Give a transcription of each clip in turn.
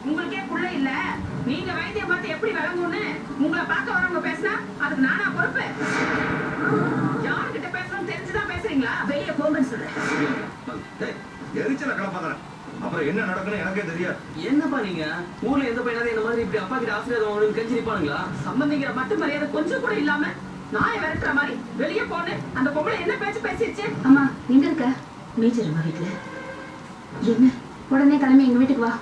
உங்களுக்கே புள்ள இல்ல, நீங்க வைத்தியம் பார்த்து எப்படி விளங்கும்னு உங்களை பார்க்க வரவங்க பேசினா அதுக்கு நானா பொறுப்பு? யாருக்கிட்ட பேசணும் தெரிஞ்சுதான் பேசுறீங்களா? வெளியே போங்கன்னு சொல்றேன். எரிச்சல கிளப்பாதறேன். அப்புறம் என்ன நடக்குன்னு எனக்கே தெரியாது. என்னப்பா நீங்க ஊர்ல எந்த பையனாவது இந்த மாதிரி இப்படி அப்பா கிட்ட ஆசிரியர் வாங்கணும்னு கெஞ்சி நிப்பானுங்களா? சம்பந்திங்கிற மட்டும் மரியாதை கொஞ்சம் கூட இல்லாம நாயை விரட்டுற மாதிரி வெளியே போன்னு அந்த பொம்பளை என்ன பேச்சு பேசிடுச்சு? அம்மா எங்க இருக்க? மேஜர் அம்மா வீட்டுல. என்ன உடனே கிளம்பி எங்க வீட்டுக்கு வா.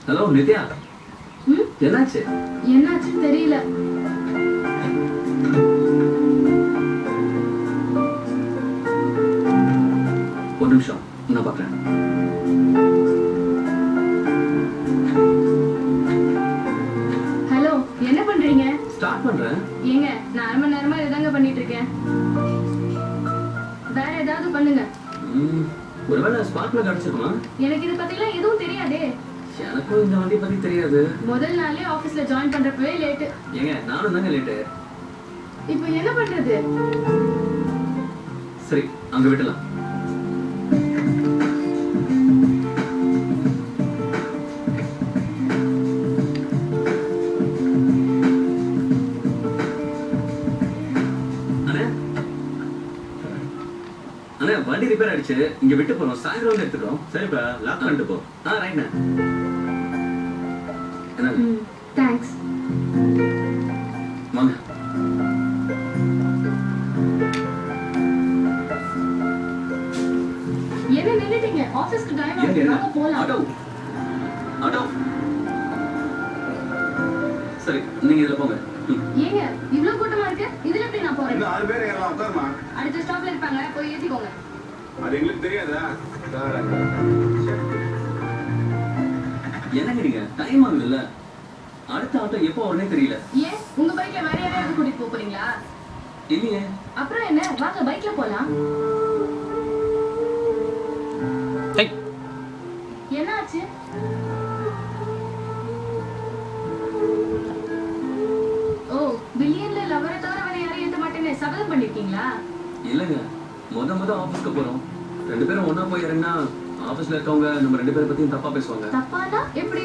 ஹலோ நித்யா, என்னாச்சு? என்னாச்சுன்னு தெரியல. ஒரு நிமிஷம் நான் பாக்குறேன். ஹலோ என்ன பண்றீங்க? ஸ்டார்ட் பண்றேன். ஏங்க நான் 1/2 மணி நேரமா இதாங்க பண்ணிட்டு இருக்கேன். வேற ஏதாவது பண்ணுங்க. ஒருவேளை ஸ்பாட்ல கிடைச்சிருக்குமா? எனக்கு இதை பத்திலாம் எதுவும் தெரியாதே. எனக்கும் இந்த வண்டி பத்தி தெரியாது. முதல் நாளே ஆபீஸ்ல ஜாயின் பண்றப்பவே லேட்டு. ஏங்க நானும் தாங்க லேட்டு. இப்போ என்ன பண்றது? சரி அங்க விட்டலாம். அண்ணா வண்டி ரிப்பேர் ஆயிடுச்சு, இங்க விட்டு போறோம், சாயந்தரம் வந்து எடுத்துக்கிறோம். சரிப்பா லாக் பண்ணிட்டு போ. ரைட்ண்ணா. என்ன தேங்க்ஸ். வாங்க. என்ன நின்னுட்டீங்க? ஆபீஸ்க்கு டைம் ஆகுது, வாங்க போலாம். Auto auto. சரி நீங்க இதுல போங்க. ஏங்க இவ்ளோ கூட்டமா இருக்கு, இதுல எப்படி நான் போறேன்? இன்னும் 6 பேர் ஏறலாம், உட்காருமா. அடுத்த ஸ்டாப்ல இருப்பாங்க, போய் ஏத்திக்கோங்க. அது எங்களுக்கு தெரியாதா? என்னங்க நீங்க டைம் ஆகுதுல்ல, அடுத்த ஆட்டோ எப்போ வரனே தெரியல. ஏன் உங்க பைக்ல வேற யாரையாவது கூட்டிட்டு போறீங்களா? இல்லையே. அப்புறம் என்ன, வாங்க பைக்ல போலாம். என்ன ஆச்சு? ஓ பில்லியன்ல லவரை தவிர வேற யாரையும் ஏத்த மாட்டேன்னு சபதம் பண்ணிருக்கீங்களா? இல்லங்க, முத ஆபீஸ்க்கு போறோம், 2 பேரும் ஒண்ணா போய் இறங்கினா ஆபீஸ்ல இருக்கவங்க நம்ம 2 பேரை பத்தியும் தப்பா பேசுவாங்க. தப்பானா எப்படி?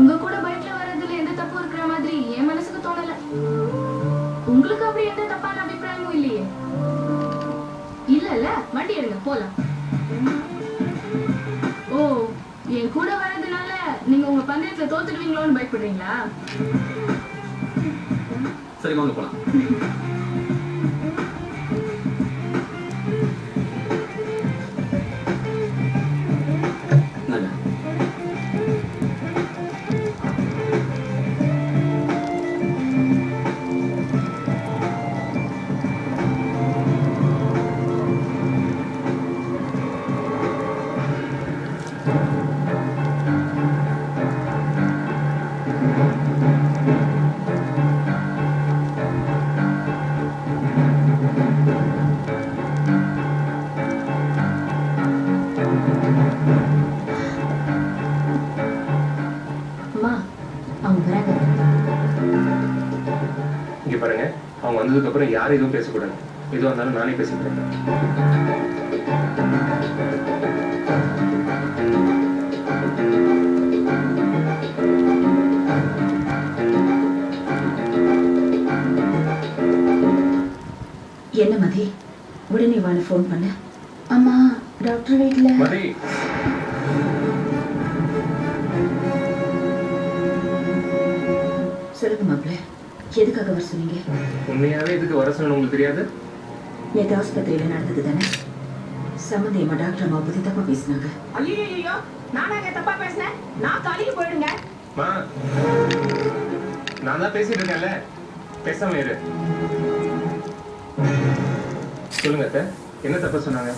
உங்க கூட பைக்ல வர்றதுல எந்த தப்பு இருக்கிற மாதிரி என் மனசுக்கு தோணல. உங்களுக்கு அப்படி எந்த தப்பான அபிப்பிராயமும் இல்லையே. இல்லல்ல, வண்டி எடுங்க போலாம். ஓ என் கூட வர்றதுனால நீங்க உங்க பந்தயத்துல தோத்துடுவீங்களோன்னு பயப்படுறீங்களா? சரி வாங்க போலாம். இங்க பாருங்க, அவங்க வந்ததுக்கு அப்புறம் யாரும் எதுவும் பேசக்கூடாது. எதுவாக இருந்தாலும் நானே பேசிக்கிறேன். என்ன மதி, உடனே வாழ ஃபோன் பண்ண. அம்மா டாக்டர் வீட்ல. மதி, சொல்லுங்க மாப்பிள்ள, எதுக்காக வர சொன்னீங்க? உண்மையாவே எதுக்கு வர சொன்னு உங்களுக்கு தெரியாது? நேற்று ஆஸ்பத்திரியில நடந்தது தானே. சம்மந்தியம்மா டாக்டர் அம்மா பத்தி தப்பா பேசினாங்க. ஐயோ நானாங்க தப்பா பேசினேன்? நான் கழுகி போயிடுங்க. நான் தான் பேசிட்டு இருக்கேன்ல, பேசாம இரு. சொல்லுங்க அத்தை, என்ன தப்பா சொன்னாங்க?